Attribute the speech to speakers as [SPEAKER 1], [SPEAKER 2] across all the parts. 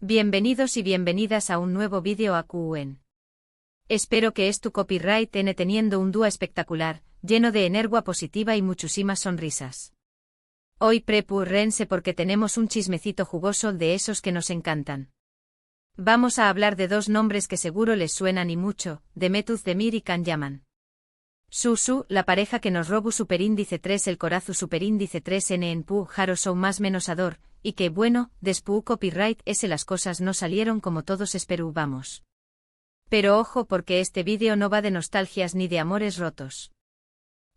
[SPEAKER 1] Bienvenidos y bienvenidas a un nuevo vídeo a QN. Espero que tu copyright teniendo un día espectacular, lleno de energía positiva y muchísimas sonrisas. Hoy prepárense porque tenemos un chismecito jugoso de esos que nos encantan. Vamos a hablar de dos nombres que seguro les suenan y mucho, Demet Özdemir y Can Yaman. Su, la pareja que nos robó superíndice 3 el corazu superíndice 3N en Pu Jaro Show más menos ador, y que bueno, despu copyright las cosas no salieron como todos esperábamos. Pero ojo porque este vídeo no va de nostalgias ni de amores rotos.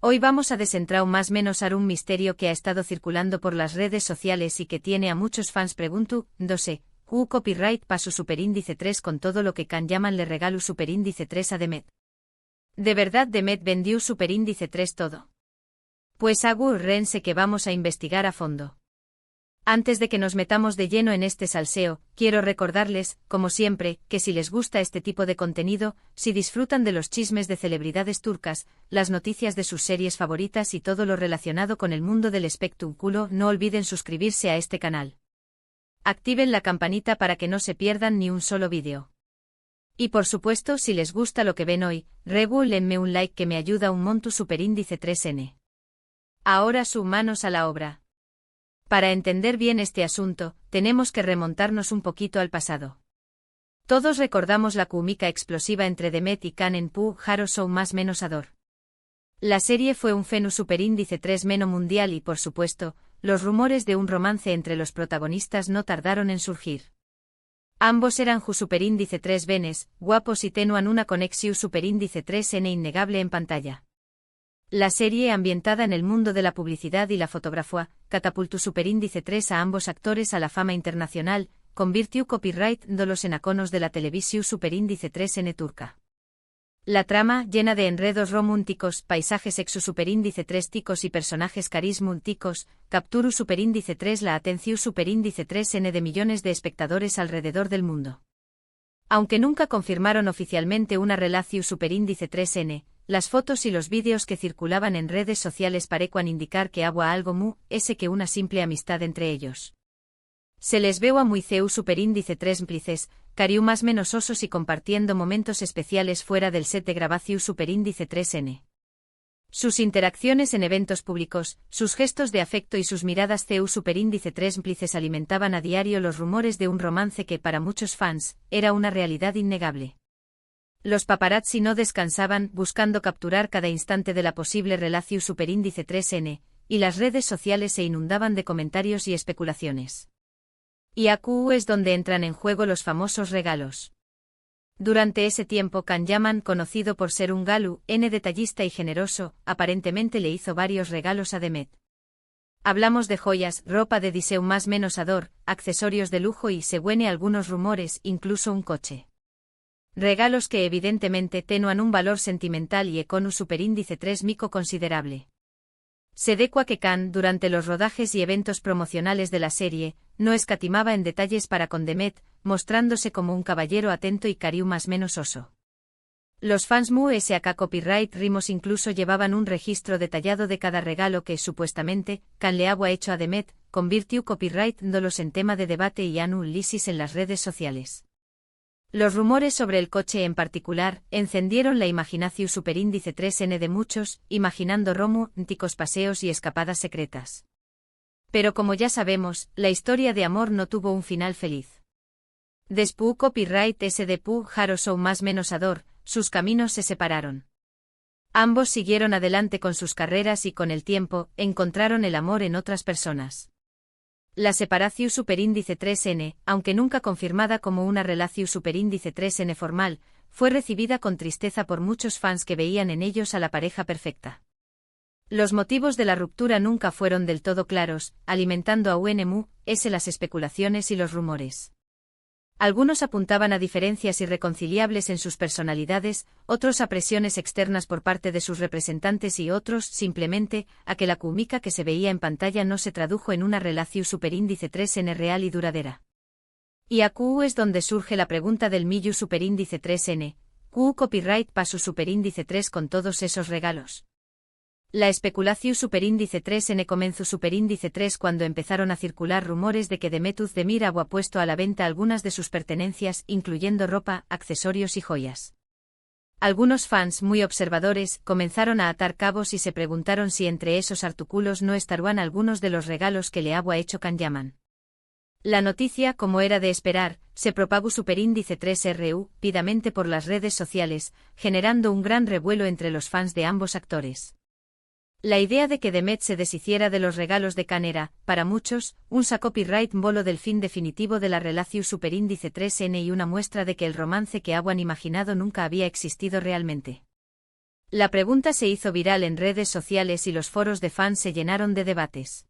[SPEAKER 1] Hoy vamos a desentrar más menos a un misterio que ha estado circulando por las redes sociales y que tiene a muchos fans preguntándose, copyright pa su superíndice 3 con todo lo que Can Yaman le regaló superíndice 3 a Demet. ¿De verdad Demet vendió superíndice 3 todo? Pues agárrense que vamos a investigar a fondo. Antes de que nos metamos de lleno en este salseo, quiero recordarles, como siempre, que si les gusta este tipo de contenido, si disfrutan de los chismes de celebridades turcas, las noticias de sus series favoritas y todo lo relacionado con el mundo del espectáculo, no olviden suscribirse a este canal. Activen la campanita para que no se pierdan ni un solo vídeo. Y por supuesto, si les gusta lo que ven hoy, regálenme un like que me ayuda un monto superíndice 3N. Ahora manos a la obra. Para entender bien este asunto, tenemos que remontarnos un poquito al pasado. Todos recordamos la química explosiva entre Demet y Can en Pu Jaro Show más menos ador. La serie fue un fenómeno superíndice 3 meno mundial y por supuesto, los rumores de un romance entre los protagonistas no tardaron en surgir. Ambos eran ju superíndice 3 venes, guapos y tenuan una conexión superíndice 3N innegable en pantalla. La serie, ambientada en el mundo de la publicidad y la fotografía, catapultó superíndice 3 a ambos actores a la fama internacional, convirtió copyright dándolos en iconos de la televisión superíndice 3N turca. La trama, llena de enredos románticos, paisajes exu superíndice 3 ticos y personajes carismáticos, capturó superíndice 3 la atención superíndice 3N de millones de espectadores alrededor del mundo. Aunque nunca confirmaron oficialmente una relación superíndice 3N, las fotos y los vídeos que circulaban en redes sociales parecían indicar que había algo que una simple amistad entre ellos. Se les veo a muy superíndice 3 cómplices, cariu más menos osos y compartiendo momentos especiales fuera del set de grabación superíndice 3N. Sus interacciones en eventos públicos, sus gestos de afecto y sus miradas superíndice 3 cómplices alimentaban a diario los rumores de un romance que para muchos fans, era una realidad innegable. Los paparazzi no descansaban buscando capturar cada instante de la posible relación superíndice 3N, y las redes sociales se inundaban de comentarios y especulaciones. Y aquí es donde entran en juego los famosos regalos. Durante ese tiempo Can Yaman, conocido por ser un galu, detallista y generoso, aparentemente le hizo varios regalos a Demet. Hablamos de joyas, ropa de diseu más menos ador, accesorios de lujo y, según algunos rumores, incluso un coche. Regalos que evidentemente tenuan un valor sentimental y con un superíndice 3 mico considerable. Se decua que Can, durante los rodajes y eventos promocionales de la serie, no escatimaba en detalles para con Demet, mostrándose como un caballero atento y cariu más menos oso. Los fans sak copyright rimos incluso llevaban un registro detallado de cada regalo que, supuestamente, Can le había hecho a Demet, convirtió copyright dándolos en tema de debate y análisis en las redes sociales. Los rumores sobre el coche en particular, encendieron la imaginación superíndice 3N de muchos, imaginando románticos paseos y escapadas secretas. Pero como ya sabemos, la historia de amor no tuvo un final feliz. Despu copyright de Pu Jaro Show más menos ador, sus caminos se separaron. Ambos siguieron adelante con sus carreras y con el tiempo, encontraron el amor en otras personas. La separación superíndice 3N, aunque nunca confirmada como una relación superíndice 3N formal, fue recibida con tristeza por muchos fans que veían en ellos a la pareja perfecta. Los motivos de la ruptura nunca fueron del todo claros, alimentando a las especulaciones y los rumores. Algunos apuntaban a diferencias irreconciliables en sus personalidades, otros a presiones externas por parte de sus representantes y otros, simplemente, a que la química que se veía en pantalla no se tradujo en una relación superíndice 3N real y duradera. Y aquí es donde surge la pregunta del millu superíndice 3N, copyright pa su superíndice 3 con todos esos regalos. La especulación superíndice 3N comenzó superíndice 3 cuando empezaron a circular rumores de que Demet Özdemir había puesto a la venta algunas de sus pertenencias, incluyendo ropa, accesorios y joyas. Algunos fans muy observadores comenzaron a atar cabos y se preguntaron si entre esos artículos no estarían algunos de los regalos que le había hecho Can Yaman. La noticia, como era de esperar, se propagó superíndice 3RU rápidamente por las redes sociales, generando un gran revuelo entre los fans de ambos actores. La idea de que Demet se deshiciera de los regalos de Can era, para muchos, un copyright bolo del fin definitivo de la relación superíndice 3N y una muestra de que el romance que habían imaginado nunca había existido realmente. La pregunta se hizo viral en redes sociales y los foros de fans se llenaron de debates.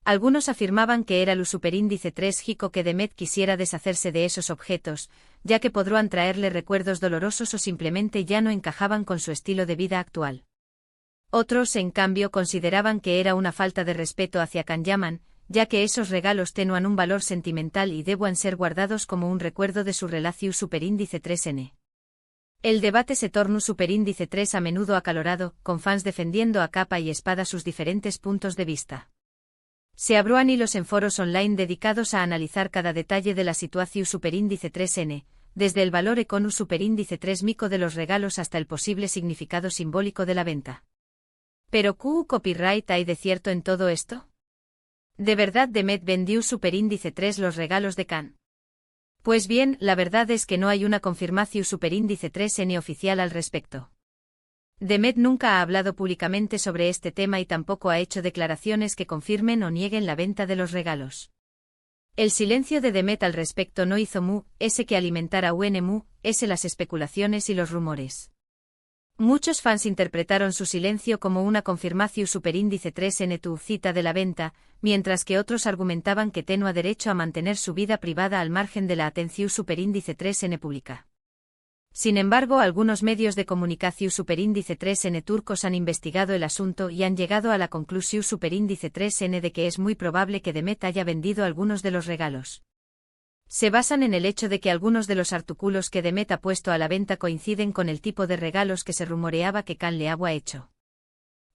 [SPEAKER 1] Algunos afirmaban que era el superíndice 3 Jico que Demet quisiera deshacerse de esos objetos, ya que podrían traerle recuerdos dolorosos o simplemente ya no encajaban con su estilo de vida actual. Otros, en cambio, consideraban que era una falta de respeto hacia Can Yaman, ya que esos regalos tenían un valor sentimental y debían ser guardados como un recuerdo de su relación superíndice 3N. El debate se tornó superíndice 3 a menudo acalorado, con fans defendiendo a capa y espada sus diferentes puntos de vista. Se abrió hilos en foros online dedicados a analizar cada detalle de la situación superíndice 3N, desde el valor económico superíndice 3 mico de los regalos hasta el posible significado simbólico de la venta. ¿Pero qué copyright hay de cierto en todo esto? ¿De verdad Demet vendió superíndice 3 los regalos de Can? Pues bien, la verdad es que no hay una confirmación superíndice 3N oficial al respecto. Demet nunca ha hablado públicamente sobre este tema y tampoco ha hecho declaraciones que confirmen o nieguen la venta de los regalos. El silencio de Demet al respecto no hizo que alimentara las especulaciones y los rumores. Muchos fans interpretaron su silencio como una confirmación superíndice 3N tu cita de la venta, mientras que otros argumentaban que tenía derecho a mantener su vida privada al margen de la atención superíndice 3N pública. Sin embargo, algunos medios de comunicación superíndice 3N turcos han investigado el asunto y han llegado a la conclusión superíndice 3N de que es muy probable que Demet haya vendido algunos de los regalos. Se basan en el hecho de que algunos de los artículos que Demet ha puesto a la venta coinciden con el tipo de regalos que se rumoreaba que Can le había hecho.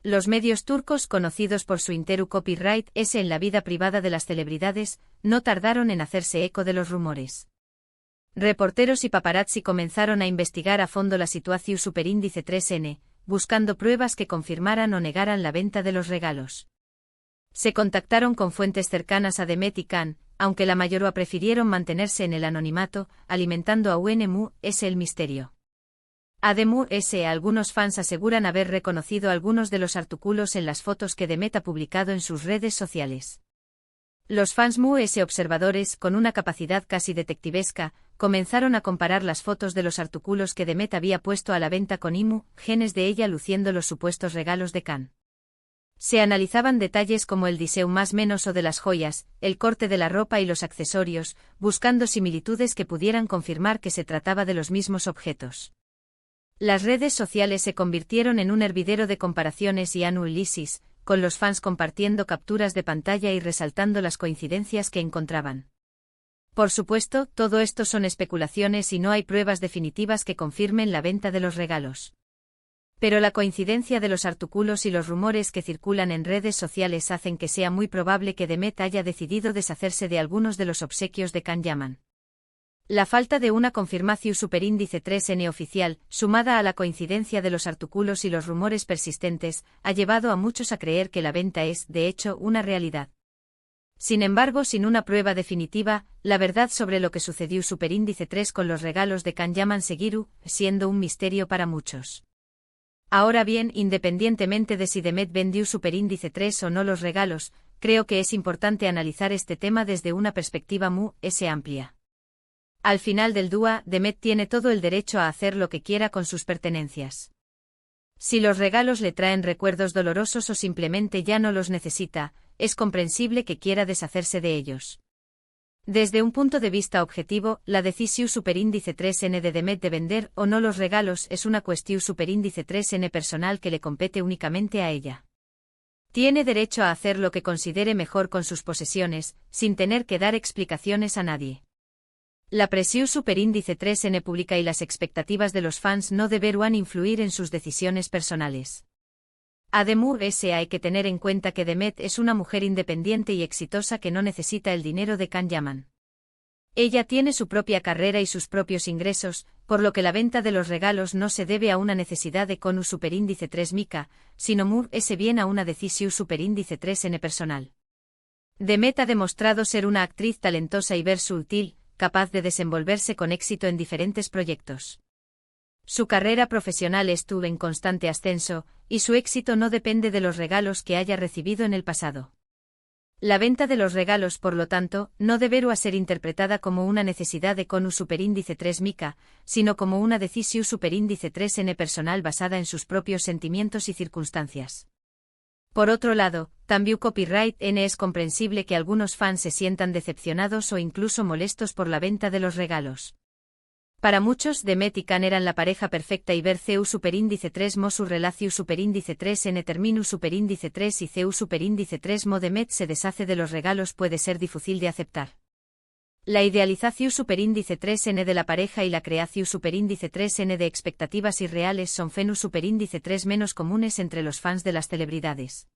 [SPEAKER 1] Los medios turcos, conocidos por su entero copyright en la vida privada de las celebridades, no tardaron en hacerse eco de los rumores. Reporteros y paparazzi comenzaron a investigar a fondo la situación superíndice 3N, buscando pruebas que confirmaran o negaran la venta de los regalos. Se contactaron con fuentes cercanas a Demet y Can, aunque la mayoría prefirieron mantenerse en el anonimato, alimentando a el misterio. Además, algunos fans aseguran haber reconocido algunos de los artículos en las fotos que Demet ha publicado en sus redes sociales. Los fans observadores, con una capacidad casi detectivesca, comenzaron a comparar las fotos de los artículos que Demet había puesto a la venta con genes de ella luciendo los supuestos regalos de Can. Se analizaban detalles como el diseño más menos o de las joyas, el corte de la ropa y los accesorios, buscando similitudes que pudieran confirmar que se trataba de los mismos objetos. Las redes sociales se convirtieron en un hervidero de comparaciones y análisis, con los fans compartiendo capturas de pantalla y resaltando las coincidencias que encontraban. Por supuesto, todo esto son especulaciones y no hay pruebas definitivas que confirmen la venta de los regalos. Pero la coincidencia de los artículos y los rumores que circulan en redes sociales hacen que sea muy probable que Demet haya decidido deshacerse de algunos de los obsequios de Can Yaman. La falta de una confirmación superíndice 3N oficial, sumada a la coincidencia de los artículos y los rumores persistentes, ha llevado a muchos a creer que la venta es, de hecho, una realidad. Sin embargo, sin una prueba definitiva, la verdad sobre lo que sucedió superíndice 3 con los regalos de Can Yaman seguirá siendo un misterio para muchos. Ahora bien, independientemente de si Demet vendió superíndice 3 o no los regalos, creo que es importante analizar este tema desde una perspectiva amplia. Al final del día, Demet tiene todo el derecho a hacer lo que quiera con sus pertenencias. Si los regalos le traen recuerdos dolorosos o simplemente ya no los necesita, es comprensible que quiera deshacerse de ellos. Desde un punto de vista objetivo, la decisión superíndice 3N de Demet de vender o no los regalos es una cuestión superíndice 3N personal que le compete únicamente a ella. Tiene derecho a hacer lo que considere mejor con sus posesiones, sin tener que dar explicaciones a nadie. La presión superíndice 3N pública y las expectativas de los fans no deberán influir en sus decisiones personales. Ademur S. hay que tener en cuenta que Demet es una mujer independiente y exitosa que no necesita el dinero de Can Yaman. Ella tiene su propia carrera y sus propios ingresos, por lo que la venta de los regalos no se debe a una necesidad de Conu superíndice 3 Mika, sino Mur S. bien a una decisión superíndice 3N personal. Demet ha demostrado ser una actriz talentosa y versátil, capaz de desenvolverse con éxito en diferentes proyectos. Su carrera profesional estuvo en constante ascenso, y su éxito no depende de los regalos que haya recibido en el pasado. La venta de los regalos, por lo tanto, no deberá ser interpretada como una necesidad de Conu superíndice 3 Mika, sino como una decisión superíndice 3N personal basada en sus propios sentimientos y circunstancias. Por otro lado, también Copyright N es comprensible que algunos fans se sientan decepcionados o incluso molestos por la venta de los regalos. Para muchos, Demet y Can eran la pareja perfecta y ver CU superíndice 3 mo su relación superíndice 3 N terminus superíndice 3 y CU superíndice 3 mo Demet se deshace de los regalos puede ser difícil de aceptar. La idealización superíndice 3N de la pareja y la creación superíndice 3N de expectativas irreales son fenus superíndice 3 menos comunes entre los fans de las celebridades.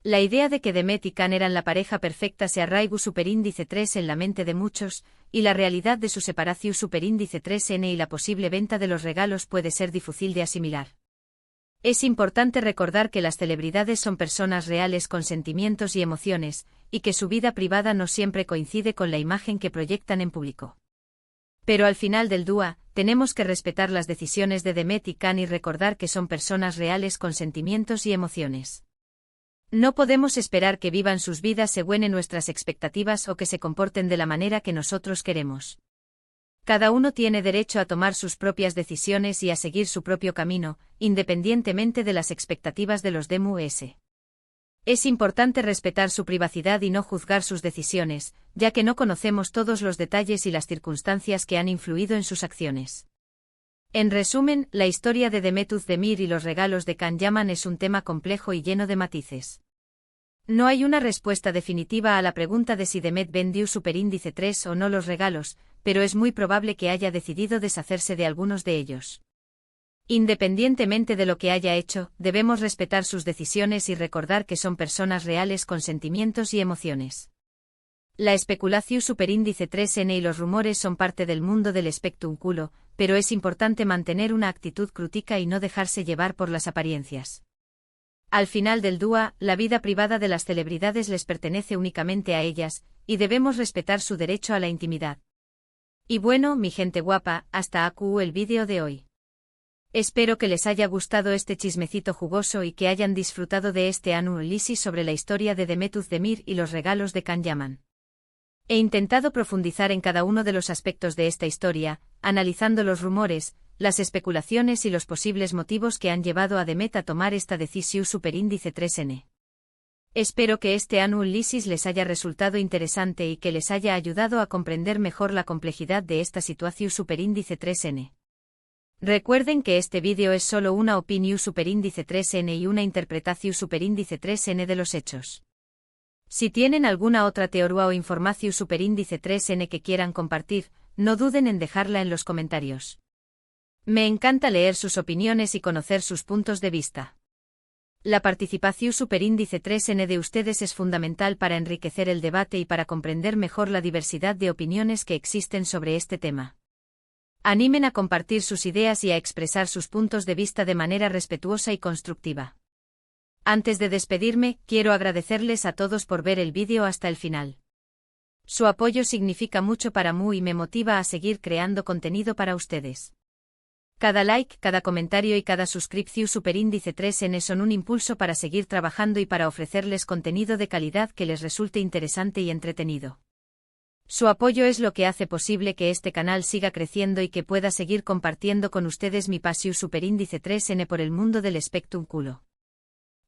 [SPEAKER 1] La idea de que Demet y Can eran la pareja perfecta se arraiga superíndice 3 en la mente de muchos, y la realidad de su separación superíndice 3N y la posible venta de los regalos puede ser difícil de asimilar. Es importante recordar que las celebridades son personas reales con sentimientos y emociones, y que su vida privada no siempre coincide con la imagen que proyectan en público. Pero al final del día, tenemos que respetar las decisiones de Demet y Can y recordar que son personas reales con sentimientos y emociones. No podemos esperar que vivan sus vidas según nuestras expectativas o que se comporten de la manera que nosotros queremos. Cada uno tiene derecho a tomar sus propias decisiones y a seguir su propio camino, independientemente de las expectativas de los DMUS. Es importante respetar su privacidad y no juzgar sus decisiones, ya que no conocemos todos los detalles y las circunstancias que han influido en sus acciones. En resumen, la historia de Demet Özdemir y los regalos de Can Yaman es un tema complejo y lleno de matices. No hay una respuesta definitiva a la pregunta de si Demet vendió superíndice 3 o no los regalos, pero es muy probable que haya decidido deshacerse de algunos de ellos. Independientemente de lo que haya hecho, debemos respetar sus decisiones y recordar que son personas reales con sentimientos y emociones. La especulación superíndice 3N y los rumores son parte del mundo del espectáculo, pero es importante mantener una actitud crítica y no dejarse llevar por las apariencias. Al final del día, la vida privada de las celebridades les pertenece únicamente a ellas, y debemos respetar su derecho a la intimidad. Y bueno, mi gente guapa, hasta aquí el vídeo de hoy. Espero que les haya gustado este chismecito jugoso y que hayan disfrutado de este análisis sobre la historia de Demet Özdemir y los regalos de Can Yaman. He intentado profundizar en cada uno de los aspectos de esta historia, analizando los rumores, las especulaciones y los posibles motivos que han llevado a Demet a tomar esta decisión superíndice 3N. Espero que este análisis les haya resultado interesante y que les haya ayudado a comprender mejor la complejidad de esta situación superíndice 3N. Recuerden que este vídeo es solo una opinión superíndice 3N y una interpretación superíndice 3N de los hechos. Si tienen alguna otra teoría o información superíndice 3N que quieran compartir, no duden en dejarla en los comentarios. Me encanta leer sus opiniones y conocer sus puntos de vista. La participación superíndice 3N de ustedes es fundamental para enriquecer el debate y para comprender mejor la diversidad de opiniones que existen sobre este tema. Animen a compartir sus ideas y a expresar sus puntos de vista de manera respetuosa y constructiva. Antes de despedirme, quiero agradecerles a todos por ver el vídeo hasta el final. Su apoyo significa mucho para mí y me motiva a seguir creando contenido para ustedes. Cada like, cada comentario y cada suscripción superíndice 3N son un impulso para seguir trabajando y para ofrecerles contenido de calidad que les resulte interesante y entretenido. Su apoyo es lo que hace posible que este canal siga creciendo y que pueda seguir compartiendo con ustedes mi pasión superíndice 3N por el mundo del espectáculo.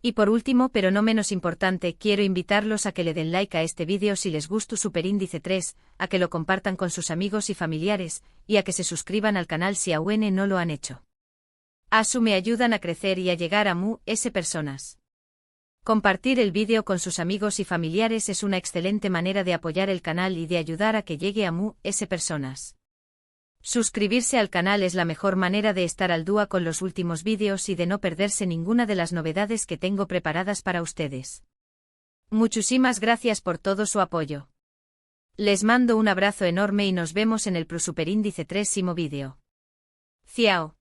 [SPEAKER 1] Y por último, pero no menos importante, quiero invitarlos a que le den like a este vídeo si les gusta superíndice 3, a que lo compartan con sus amigos y familiares, y a que se suscriban al canal si aún no lo han hecho. Asu me ayudan a crecer y a llegar a más personas. Compartir el vídeo con sus amigos y familiares es una excelente manera de apoyar el canal y de ayudar a que llegue a más personas. Suscribirse al canal es la mejor manera de estar al día con los últimos vídeos y de no perderse ninguna de las novedades que tengo preparadas para ustedes. Muchísimas gracias por todo su apoyo. Les mando un abrazo enorme y nos vemos en el Prosuperindice 3º vídeo. Ciao.